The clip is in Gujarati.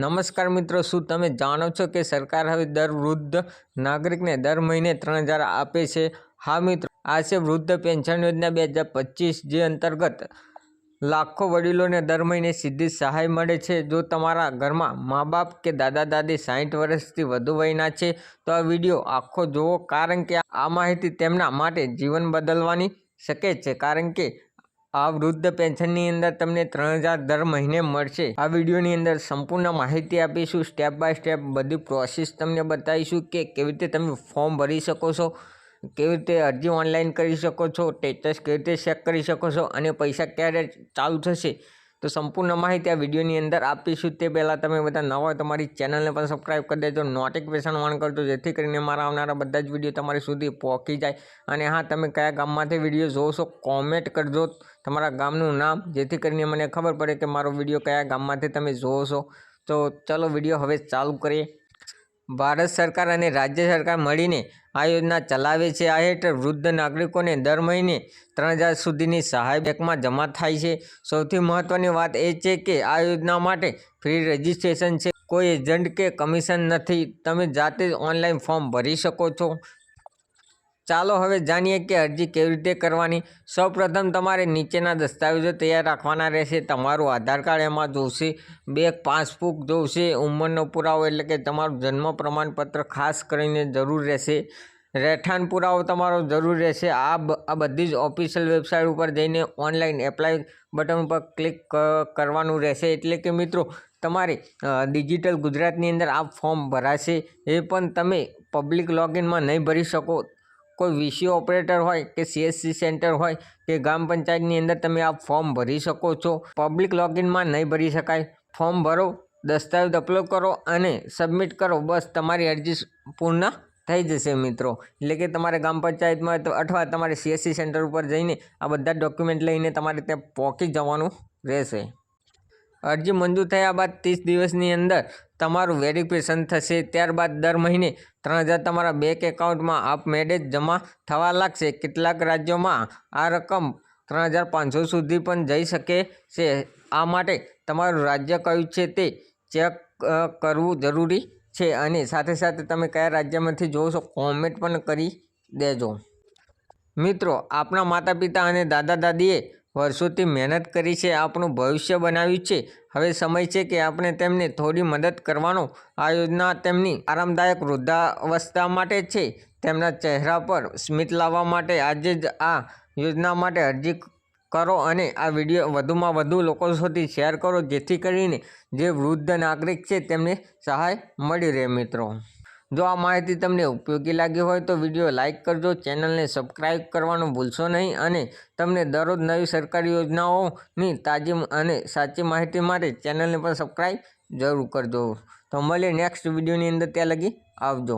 નમસ્કાર મિત્રો, શું તમે જાણો છો કે સરકાર હવે દર વૃદ્ધ નાગરિકને દર મહિને 3000 આપે છે? હા મિત્રો, આ છે વૃદ્ધ પેન્શન યોજના 2025, જે અંતર્ગત લાખો વડીલોને દર મહિને સીધી સહાય મળે છે. જો તમારા ઘરમાં મા બાપ કે દાદા દાદી 60 વર્ષથી વધુ વયના છે તો આ વિડીયો આખો જુઓ, કારણ કે આ માહિતી તેમના માટે જીવન બદલવાની શકે છે. કારણ કે આ વૃદ્ધ પેન્શનની અંદર તમને 3000 દર મહિને મળશે. આ વિડીયોની અંદર સંપૂર્ણ માહિતી આપીશું, સ્ટેપ બાય સ્ટેપ બધી પ્રોસેસ તમને બતાવીશું કે કેવી રીતે તમે ફોર્મ ભરી શકો છો, કેવી રીતે અરજી ઓનલાઈન કરી શકો છો, સ્ટેટસ કેવી રીતે ચેક કરી શકો છો અને પૈસા ક્યારે ચાલુ થશે. તો સંપૂર્ણ માહિતી આ વિડીયોની અંદર આપીશું. તે પહેલાં તમે બધા નવા હોય તમારી ચેનલને પણ સબસ્ક્રાઈબ કરી દેજો, નોટિફિકેશન ઓન કરજો, જેથી કરીને મારા આવનારા બધા જ વિડીયો તમારી સુધી પહોંચી જાય. અને હા, તમે કયા ગામમાંથી વિડીયો જોવો છો કોમેન્ટ કરજો તમારા ગામનું નામ, જેથી કરીને મને ખબર પડે કે મારો વિડીયો કયા ગામમાંથી તમે જોવો છો. તો ચલો વિડીયો હવે ચાલુ કરીએ. ભારત સરકાર અને રાજ્ય સરકાર મળીને આ યોજના ચલાવે છે. આ હેઠળ વૃદ્ધ નાગરિકોને દર મહિને 3000 સુધીની સહાય બેંકમાં જમા થાય છે. સૌથી મહત્વની વાત એ છે કે આ યોજના માટે ફ્રી રજિસ્ટ્રેશન છે, કોઈ એજન્ટ કે કમિશન નથી, તમે જાતે જ ઓનલાઈન ફોર્મ ભરી શકો છો. ચાલો હવે જાણીએ કે અરજી કેવી રીતે કરવાની. સૌપ્રથમ તમારે નીચેના દસ્તાવેજો તૈયાર રાખવાના રહેશે. તમારું આધાર કાર્ડ એમાં જોશે, બેંક પાસબુક જોશે, ઉંમરનો પુરાવો એટલે કે તમારું જન્મ પ્રમાણપત્ર ખાસ કરીને જરૂર રહેશે, રહેઠાણ પુરાવો તમારો જરૂર રહેશે. આ બધી જ ઓફિશિયલ વેબસાઇટ ઉપર જઈને ઓનલાઈન એપ્લાય બટન ઉપર ક્લિક કરવાનું રહેશે. એટલે કે મિત્રો, તમારે ડિજિટલ ગુજરાતની અંદર આ ફોર્મ ભરાશે. એ પણ તમે પબ્લિક લોગિનમાં નહીં ભરી શકો. કોઈ વીસી ઓપરેટર હોય કે સીએસસી સેન્ટર હોય કે ગ્રામ પંચાયતની અંદર તમે આ ફોર્મ ભરી શકો છો. પબ્લિક લોગિનમાં નહીં ભરી શકાય. ફોર્મ ભરો, દસ્તાવેજ અપલોડ કરો અને સબમિટ કરો, બસ તમારી અરજી પૂર્ણ થઈ જશે મિત્રો. એટલે કે તમારે ગ્રામ પંચાયતમાં અથવા તમારે સીએસસી સેન્ટર ઉપર જઈને આ બધા ડોક્યુમેન્ટ લઈને તમારે ત્યાં પહોંચી જવાનું રહેશે. અરજી મંજૂર થયા બાદ 30 દિવસની અંદર તમારું વેરિફિકેશન થશે. ત્યારબાદ દર મહિને 3000 તમારા બેંક એકાઉન્ટમાં આપમેળે જ જમા થવા લાગશે. કેટલાક રાજ્યોમાં આ રકમ 3500 સુધી પણ જઈ શકે છે. આ માટે તમારું રાજ્ય કયું છે તે ચેક કરવું જરૂરી છે. અને સાથે સાથે તમે કયા રાજ્યમાંથી જોવો છો કોમેન્ટ પણ કરી દેજો. મિત્રો, આપણા માતા પિતા અને દાદા દાદીએ વર્ષોથી મહેનત કરી છે, આપણું ભવિષ્ય બનાવ્યું છે. હવે સમય છે કે આપણે તેમને થોડી મદદ કરવાનો. આ યોજના તેમની આરામદાયક વૃદ્ધાવસ્થા માટે છે, તેમના ચહેરા પર સ્મિત લાવવા માટે. આજે જ આ યોજના માટે અરજી કરો અને આ વિડીયો વધુમાં વધુ લોકો સુધી શેર કરો, જેથી કરીને જે વૃદ્ધ નાગરિક છે તેમને સહાય મળી રહે. મિત્રો, જો આ માહિતી તમને ઉપયોગી લાગી હોય તો વિડીયો લાઇક કરજો, ચેનલને સબસ્ક્રાઈબ કરવાનું ભૂલશો નહીં અને તમને દરરોજ નવી સરકારી યોજનાઓની તાજી અને સાચી માહિતી માટે ચેનલને પણ સબસ્ક્રાઈબ જરૂર કરજો. તો મળીએ નેક્સ્ટ વિડીયોની અંદર. ત્યાં લગી આવજો.